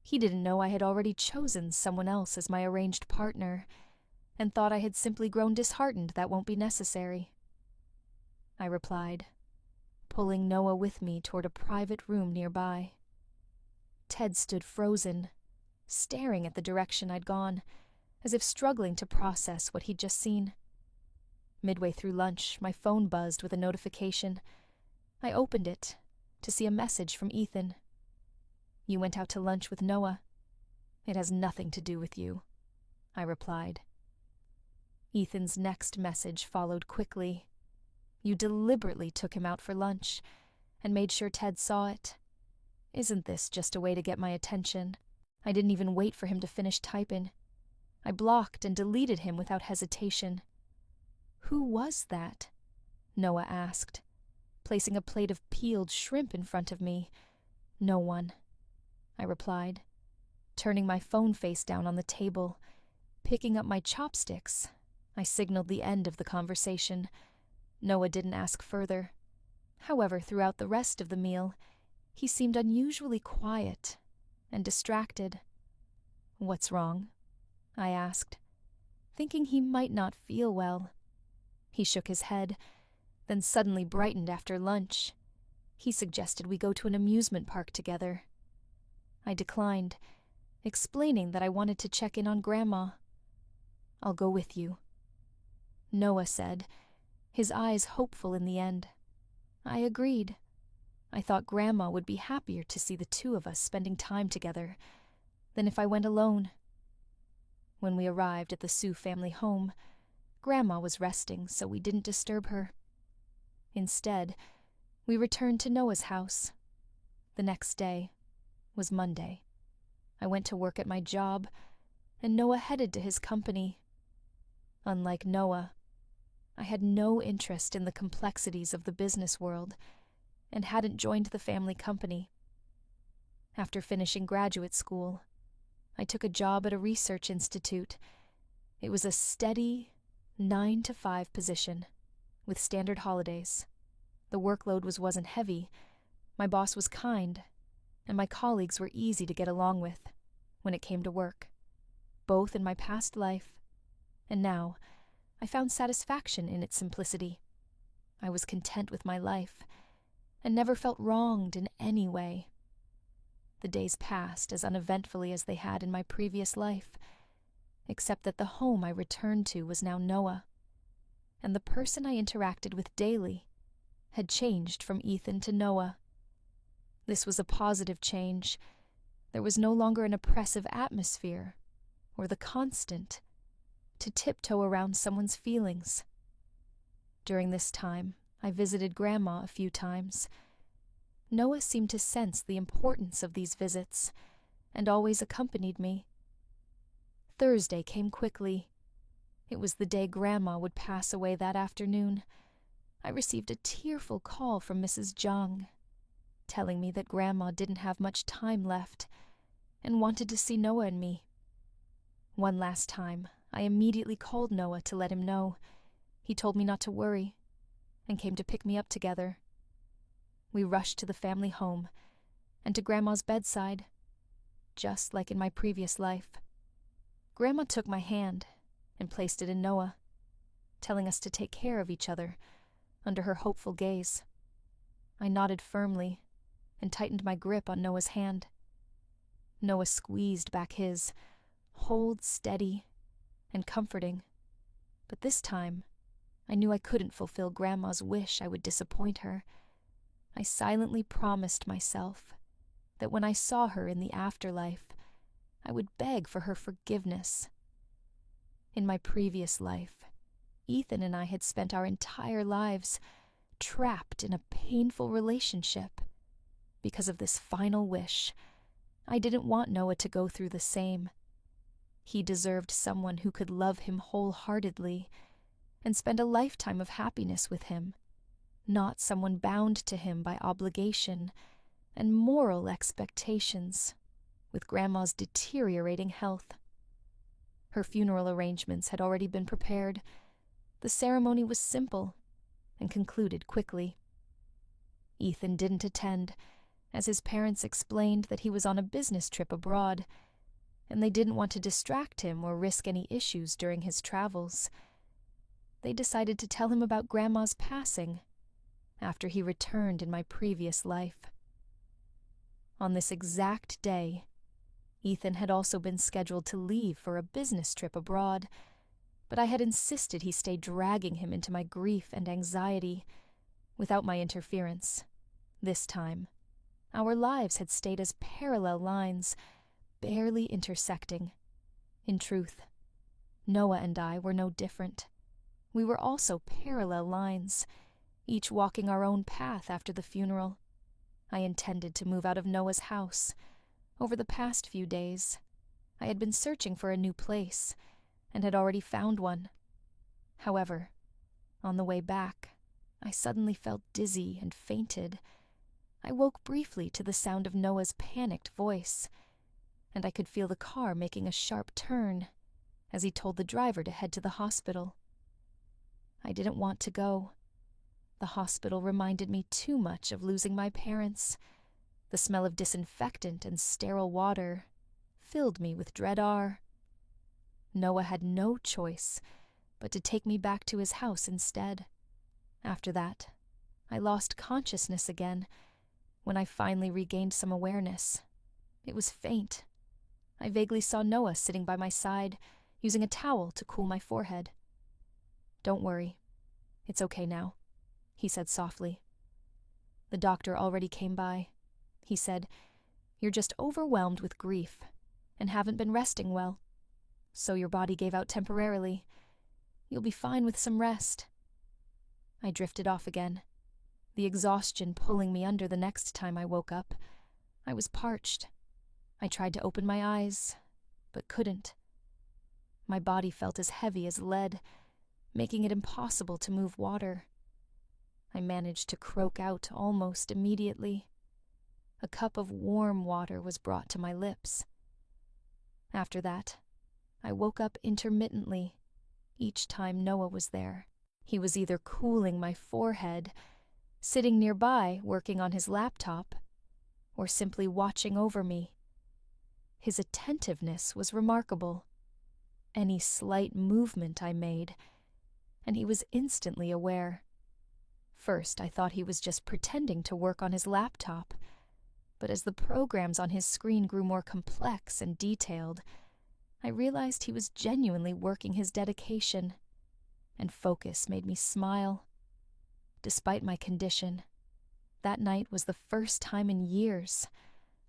He didn't know I had already chosen someone else as my arranged partner, and thought I had simply grown disheartened that won't be necessary. I replied, pulling Noah with me toward a private room nearby. Ted stood frozen, staring at the direction I'd gone, as if struggling to process what he'd just seen. Midway through lunch, my phone buzzed with a notification. I opened it to see a message from Ethan. "You went out to lunch with Noah. It has nothing to do with you," I replied. Ethan's next message followed quickly. "You deliberately took him out for lunch and made sure Ted saw it. Isn't this just a way to get my attention?" I didn't even wait for him to finish typing. I blocked and deleted him without hesitation. "Who was that?" Noah asked, placing a plate of peeled shrimp in front of me. "No one," I replied, turning my phone face down on the table. Picking up my chopsticks, I signaled the end of the conversation. Noah didn't ask further. However, throughout the rest of the meal, he seemed unusually quiet and distracted. "What's wrong?" I asked, thinking he might not feel well. He shook his head, then suddenly brightened after lunch. He suggested we go to an amusement park together. I declined, explaining that I wanted to check in on Grandma. "I'll go with you," Noah said, his eyes hopeful in the end. I agreed. I thought Grandma would be happier to see the two of us spending time together than if I went alone. When we arrived at the Sue family home, Grandma was resting, so we didn't disturb her. Instead, we returned to Noah's house. The next day was Monday. I went to work at my job, and Noah headed to his company. Unlike Noah, I had no interest in the complexities of the business world and hadn't joined the family company. After finishing graduate school, I took a job at a research institute. It was a steady 9 to 5 position, with standard holidays. The workload wasn't heavy, my boss was kind, and my colleagues were easy to get along with when it came to work. Both in my past life, and now, I found satisfaction in its simplicity. I was content with my life, and never felt wronged in any way. The days passed as uneventfully as they had in my previous life, except that the home I returned to was now Noah, and the person I interacted with daily had changed from Ethan to Noah. This was a positive change. There was no longer an oppressive atmosphere, or the constant to tiptoe around someone's feelings. During this time, I visited Grandma a few times. Noah seemed to sense the importance of these visits, and always accompanied me. Thursday came quickly. It was the day Grandma would pass away that afternoon. I received a tearful call from Mrs. Zhang, telling me that Grandma didn't have much time left, and wanted to see Noah and me. One last time, I immediately called Noah to let him know. He told me not to worry, and came to pick me up together. We rushed to the family home, and to Grandma's bedside, just like in my previous life. Grandma took my hand and placed it in Noah, telling us to take care of each other under her hopeful gaze. I nodded firmly and tightened my grip on Noah's hand. Noah squeezed back his, hold steady and comforting. But this time, I knew I couldn't fulfill Grandma's wish I would disappoint her. I silently promised myself that when I saw her in the afterlife, I would beg for her forgiveness. In my previous life, Ethan and I had spent our entire lives trapped in a painful relationship. Because of this final wish, I didn't want Noah to go through the same. He deserved someone who could love him wholeheartedly and spend a lifetime of happiness with him, not someone bound to him by obligation and moral expectations, with Grandma's deteriorating health. Her funeral arrangements had already been prepared. The ceremony was simple and concluded quickly. Ethan didn't attend, as his parents explained that he was on a business trip abroad, and they didn't want to distract him or risk any issues during his travels. They decided to tell him about Grandma's passing after he returned in my previous life. On this exact day, Ethan had also been scheduled to leave for a business trip abroad, but I had insisted he stay, dragging him into my grief and anxiety without my interference. This time, our lives had stayed as parallel lines, barely intersecting. In truth, Noah and I were no different. We were also parallel lines, each walking our own path after the funeral. I intended to move out of Noah's house. Over the past few days, I had been searching for a new place, and had already found one. However, on the way back, I suddenly felt dizzy and fainted. I woke briefly to the sound of Noah's panicked voice, and I could feel the car making a sharp turn as he told the driver to head to the hospital. I didn't want to go. The hospital reminded me too much of losing my parents. The smell of disinfectant and sterile water filled me with dread. Noah had no choice but to take me back to his house instead. After that, I lost consciousness again. When I finally regained some awareness, it was faint. I vaguely saw Noah sitting by my side, using a towel to cool my forehead. "Don't worry. It's okay now," he said softly. "The doctor already came by. He said, 'You're just overwhelmed with grief and haven't been resting well, so your body gave out temporarily. You'll be fine with some rest.'" I drifted off again, the exhaustion pulling me under the next time I woke up. I was parched. I tried to open my eyes, but couldn't. My body felt as heavy as lead, making it impossible to move water. I managed to croak out almost immediately. A cup of warm water was brought to my lips. After that, I woke up intermittently each time Noah was there. He was either cooling my forehead, sitting nearby working on his laptop, or simply watching over me. His attentiveness was remarkable. Any slight movement I made, and he was instantly aware. First, I thought he was just pretending to work on his laptop, but as the programs on his screen grew more complex and detailed, I realized he was genuinely working his dedication, and focus made me smile. Despite my condition, that night was the first time in years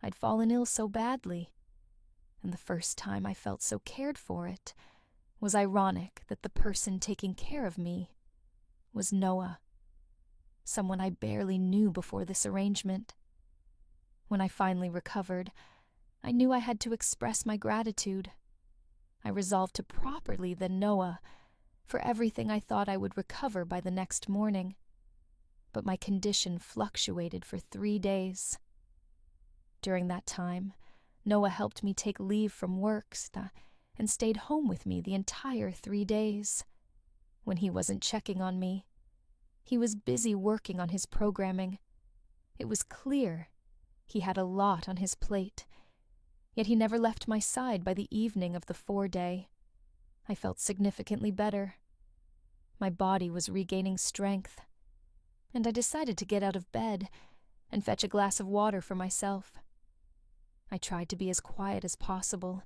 I'd fallen ill so badly, and the first time I felt so cared for. It was ironic that the person taking care of me was Noah, someone I barely knew before this arrangement. When I finally recovered, I knew I had to express my gratitude. I resolved to properly thank Noah for everything I thought I would recover by the next morning, but my condition fluctuated for 3 days. During that time, Noah helped me take leave from work and stayed home with me the entire 3 days. When he wasn't checking on me, he was busy working on his programming. It was clear he had a lot on his plate, yet he never left my side by the evening of the 4-day. I felt significantly better. My body was regaining strength, and I decided to get out of bed and fetch a glass of water for myself. I tried to be as quiet as possible,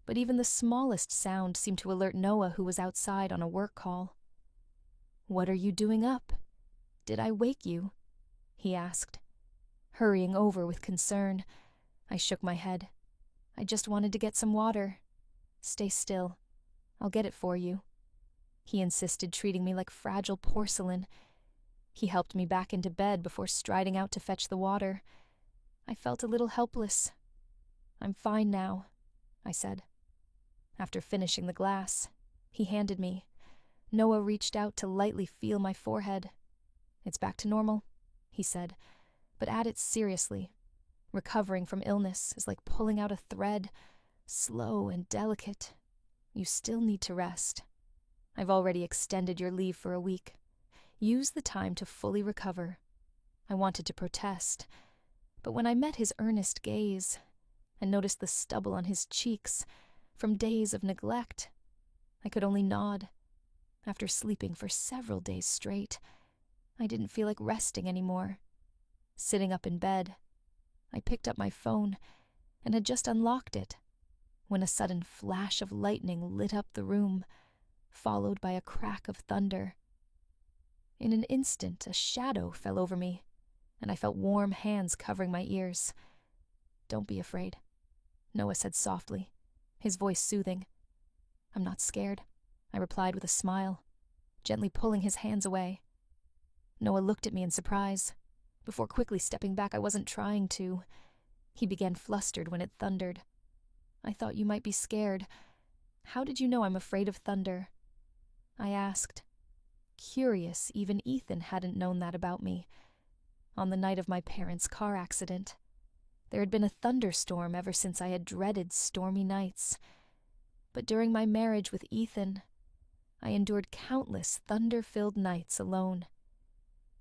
but even the smallest sound seemed to alert Noah, who was outside on a work call. "What are you doing up? Did I wake you?" he asked, hurrying over with concern. I shook my head. "I just wanted to get some water." "Stay still. I'll get it for you," he insisted, treating me like fragile porcelain. He helped me back into bed before striding out to fetch the water. I felt a little helpless. "I'm fine now," I said. After finishing the glass, he handed me. Noah reached out to lightly feel my forehead. "It's back to normal," he said, "but at it seriously. Recovering from illness is like pulling out a thread, slow and delicate. You still need to rest. I've already extended your leave for a week. Use the time to fully recover." I wanted to protest, but when I met his earnest gaze and noticed the stubble on his cheeks from days of neglect, I could only nod. After sleeping for several days straight, I didn't feel like resting anymore. Sitting up in bed, I picked up my phone and had just unlocked it when a sudden flash of lightning lit up the room, followed by a crack of thunder. In an instant, a shadow fell over me, and I felt warm hands covering my ears. "Don't be afraid," Noah said softly, his voice soothing. "I'm not scared," I replied with a smile, gently pulling his hands away. Noah looked at me in surprise. Before quickly stepping back, I wasn't trying to. He began flustered when it thundered. "I thought you might be scared. How did you know I'm afraid of thunder?" I asked. Curious, even Ethan hadn't known that about me. On the night of my parents' car accident, there had been a thunderstorm ever since I had dreaded stormy nights. But during my marriage with Ethan, I endured countless thunder-filled nights alone,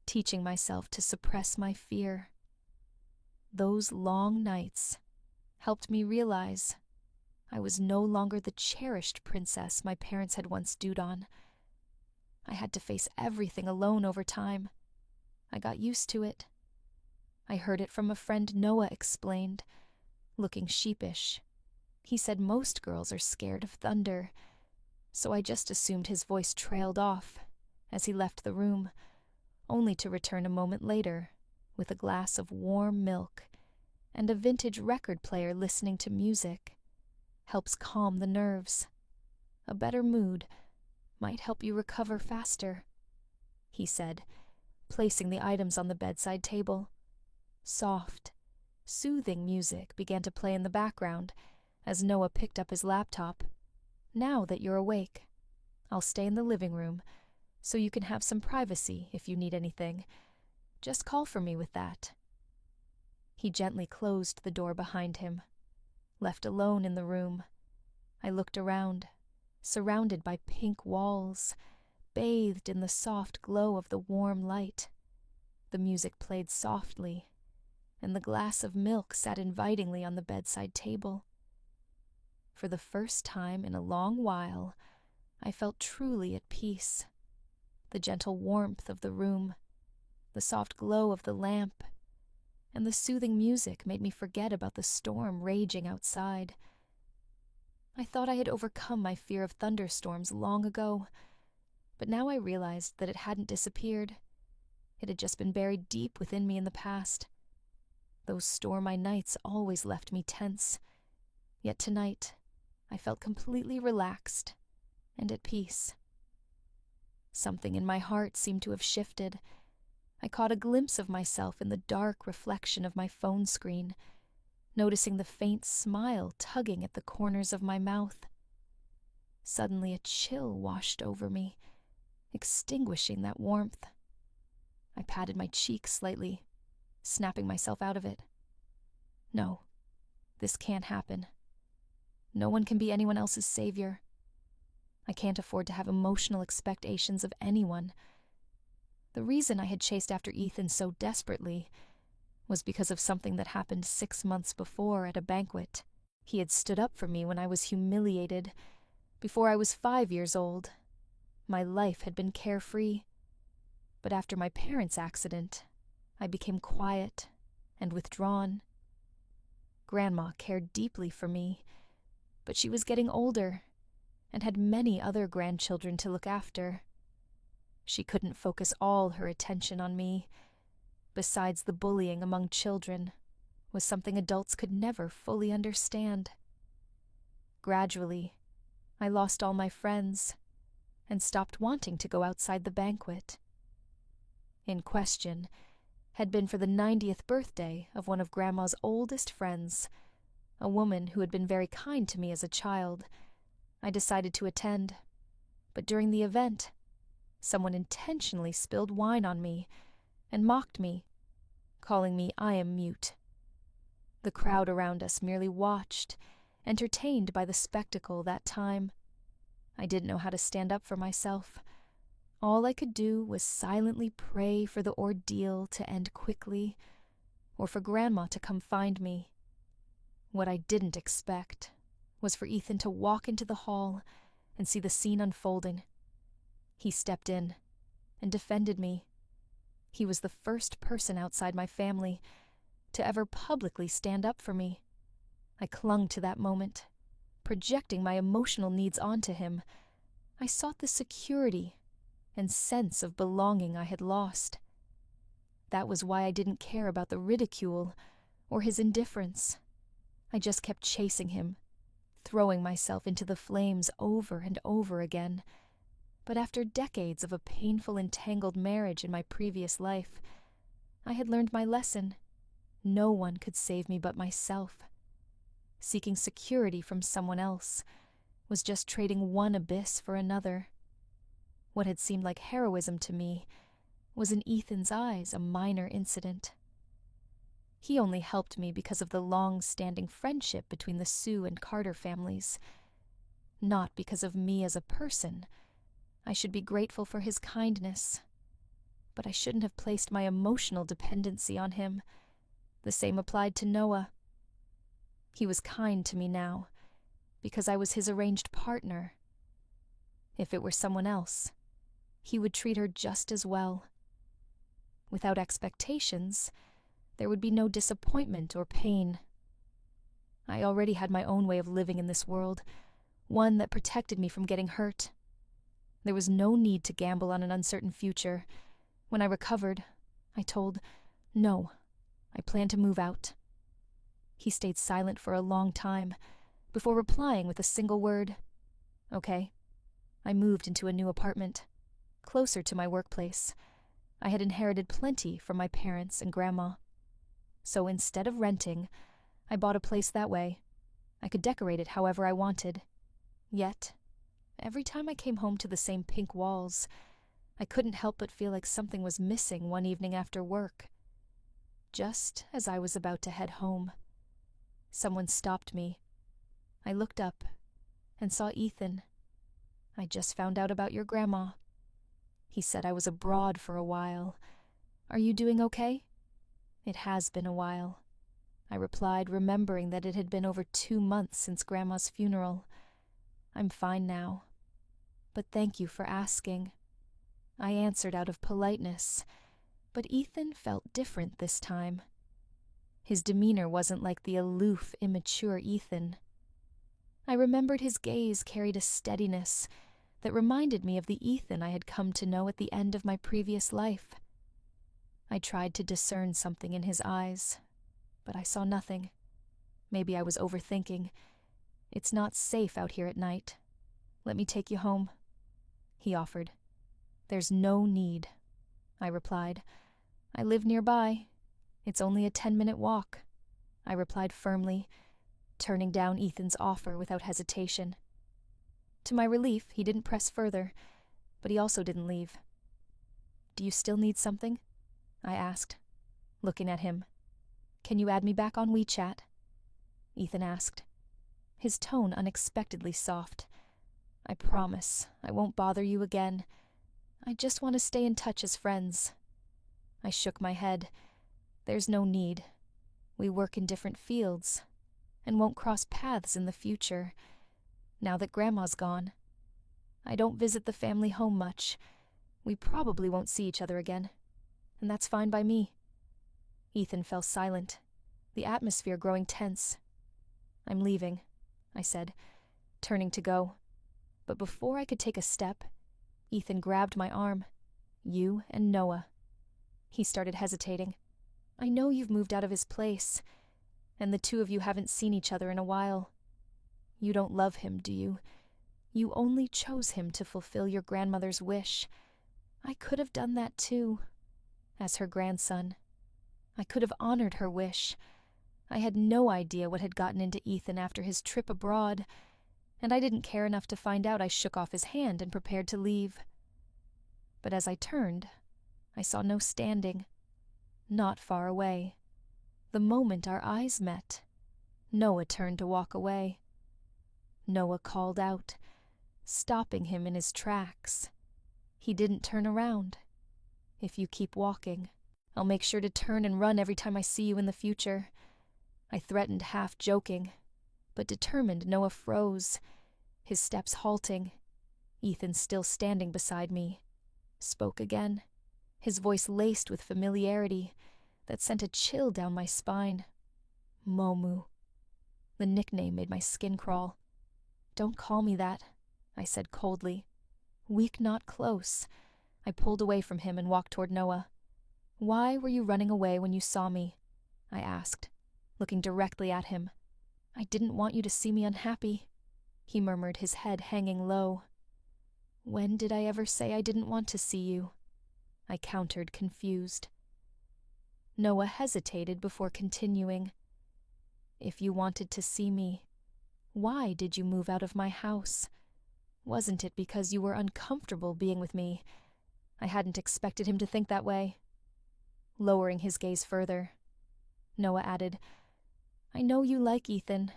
teaching myself to suppress my fear. Those long nights helped me realize I was no longer the cherished princess my parents had once dewed on. I had to face everything alone over time. I got used to it. I heard it from a friend Noah explained, looking sheepish. He said most girls are scared of thunder, so I just assumed his voice trailed off as he left the room, only to return a moment later with a glass of warm milk and a vintage record player listening to music. Helps calm the nerves. A better mood might help you recover faster, he said, placing the items on the bedside table. Soft, soothing music began to play in the background as Noah picked up his laptop. "Now that you're awake, I'll stay in the living room so you can have some privacy if you need anything. Just call for me with that." He gently closed the door behind him. Left alone in the room, I looked around, surrounded by pink walls, bathed in the soft glow of the warm light. The music played softly, and the glass of milk sat invitingly on the bedside table. For the first time in a long while, I felt truly at peace. The gentle warmth of the room, the soft glow of the lamp, and the soothing music made me forget about the storm raging outside. I thought I had overcome my fear of thunderstorms long ago, but now I realized that it hadn't disappeared. It had just been buried deep within me in the past. Those stormy nights always left me tense, yet tonight I felt completely relaxed and at peace. Something in my heart seemed to have shifted. I caught a glimpse of myself in the dark reflection of my phone screen, noticing the faint smile tugging at the corners of my mouth. Suddenly a chill washed over me, extinguishing that warmth. I patted my cheek slightly, snapping myself out of it. No, this can't happen. No one can be anyone else's savior. I can't afford to have emotional expectations of anyone. The reason I had chased after Ethan so desperately was because of something that happened 6 months before at a banquet. He had stood up for me when I was humiliated. Before I was 5 years old, my life had been carefree. But after my parents' accident, I became quiet and withdrawn. Grandma cared deeply for me, but she was getting older and had many other grandchildren to look after. She couldn't focus all her attention on me. Besides, the bullying among children was something adults could never fully understand. Gradually, I lost all my friends and stopped wanting to go outside the banquet. In question had been for the 90th birthday of one of Grandma's oldest friends, a woman who had been very kind to me as a child. I decided to attend, but during the event, someone intentionally spilled wine on me and mocked me, calling me I am mute. The crowd around us merely watched, entertained by the spectacle that time. I didn't know how to stand up for myself. All I could do was silently pray for the ordeal to end quickly, or for Grandma to come find me. What I didn't expect was for Ethan to walk into the hall and see the scene unfolding. He stepped in and defended me. He was the first person outside my family to ever publicly stand up for me. I clung to that moment, projecting my emotional needs onto him. I sought the security and sense of belonging I had lost. That was why I didn't care about the ridicule or his indifference. I just kept chasing him, throwing myself into the flames over and over again. But after decades of a painful, entangled marriage in my previous life, I had learned my lesson. No one could save me but myself. Seeking security from someone else was just trading one abyss for another. What had seemed like heroism to me was in Ethan's eyes a minor incident. He only helped me because of the long-standing friendship between the Sue and Carter families, not because of me as a person. I should be grateful for his kindness, but I shouldn't have placed my emotional dependency on him. The same applied to Noah. He was kind to me now, because I was his arranged partner. If it were someone else, he would treat her just as well. Without expectations, there would be no disappointment or pain. I already had my own way of living in this world, one that protected me from getting hurt. There was no need to gamble on an uncertain future. When I recovered, I told, "No, I plan to move out." He stayed silent for a long time, before replying with a single word, "Okay." I moved into a new apartment, closer to my workplace. I had inherited plenty from my parents and Grandma. So instead of renting, I bought a place that way. I could decorate it however I wanted. Yet, every time I came home to the same pink walls, I couldn't help but feel like something was missing one evening after work. Just as I was about to head home, someone stopped me. I looked up and saw Ethan. I just found out about your grandma. He said I was abroad for a while. Are you doing okay? It has been a while, I replied, remembering that it had been over 2 months since Grandma's funeral. I'm fine now. But thank you for asking. I answered out of politeness, but Ethan felt different this time. His demeanor wasn't like the aloof, immature Ethan. I remembered his gaze carried a steadiness that reminded me of the Ethan I had come to know at the end of my previous life. I tried to discern something in his eyes, but I saw nothing. Maybe I was overthinking. It's not safe out here at night. Let me take you home, he offered. There's no need, I replied. I live nearby. It's only a 10-minute walk, I replied firmly, turning down Ethan's offer without hesitation. To my relief, he didn't press further, but he also didn't leave. Do you still need something? I asked, looking at him. Can you add me back on WeChat? Ethan asked, his tone unexpectedly soft. I promise I won't bother you again. I just want to stay in touch as friends. I shook my head. There's no need. We work in different fields and won't cross paths in the future, now that Grandma's gone. I don't visit the family home much. We probably won't see each other again, and that's fine by me. Ethan fell silent, the atmosphere growing tense. I'm leaving, I said, turning to go. But before I could take a step, Ethan grabbed my arm. You and Noah. He started hesitating. I know you've moved out of his place, and the two of you haven't seen each other in a while. You don't love him, do you? You only chose him to fulfill your grandmother's wish. I could have done that too, as her grandson. I could have honored her wish. I had no idea what had gotten into Ethan after his trip abroad, and I didn't care enough to find out. I shook off his hand and prepared to leave. But as I turned, I saw no standing. Not far away. The moment our eyes met, Noah turned to walk away. Noah called out, stopping him in his tracks. He didn't turn around. If you keep walking, I'll make sure to turn and run every time I see you in the future. I threatened, half joking, but determined Noah froze, his steps halting. Ethan, still standing beside me, spoke again, his voice laced with familiarity that sent a chill down my spine. Momu. The nickname made my skin crawl. Don't call me that, I said coldly. Weak, not close. I pulled away from him and walked toward Noah. Why were you running away when you saw me? I asked, looking directly at him. I didn't want you to see me unhappy, he murmured, his head hanging low. When did I ever say I didn't want to see you? I countered, confused. Noah hesitated before continuing. If you wanted to see me, why did you move out of my house? Wasn't it because you were uncomfortable being with me? I hadn't expected him to think that way. Lowering his gaze further, Noah added, I know you like Ethan.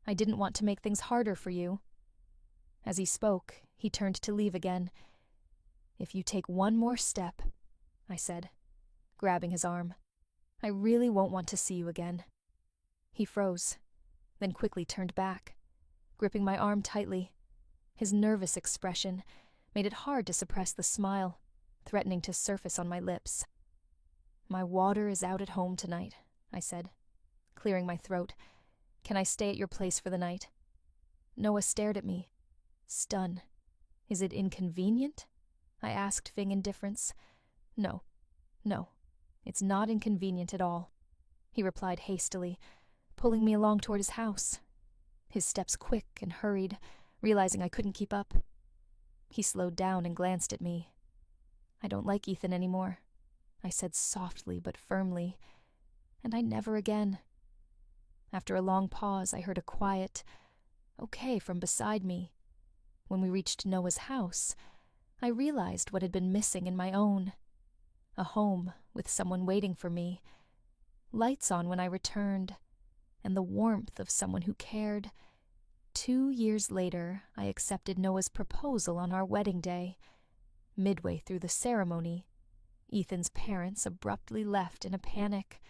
I didn't want to make things harder for you. As he spoke, he turned to leave again. If you take one more step, I said, grabbing his arm, I really won't want to see you again. He froze, then quickly turned back, gripping my arm tightly. His nervous expression made it hard to suppress the smile, threatening to surface on my lips. My water is out at home tonight, I said, clearing my throat. Can I stay at your place for the night? Noah stared at me, stunned. Is it inconvenient? I asked, feigning indifference. No, it's not inconvenient at all, he replied hastily, pulling me along toward his house. His steps quick and hurried, realizing I couldn't keep up. He slowed down and glanced at me. I don't like Ethan anymore, I said softly but firmly, and I never again. After a long pause, I heard a quiet, okay, from beside me. When we reached Noah's house, I realized what had been missing in my own. A home with someone waiting for me, lights on when I returned, and the warmth of someone who cared. 2 years later, I accepted Noah's proposal on our wedding day. Midway through the ceremony, Ethan's parents abruptly left in a panic.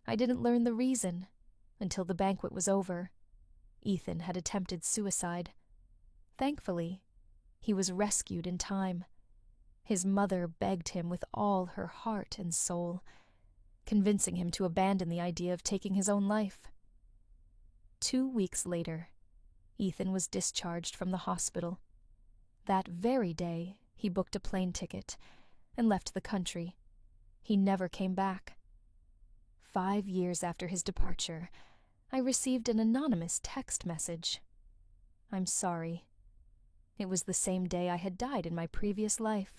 I didn't learn the reason until the banquet was over. Ethan had attempted suicide. Thankfully, he was rescued in time. His mother begged him with all her heart and soul, convincing him to abandon the idea of taking his own life. 2 weeks later, Ethan was discharged from the hospital. That very day, he booked a plane ticket and left the country. He never came back. 5 years after his departure, I received an anonymous text message. "I'm sorry. It was the same day I had died in my previous life."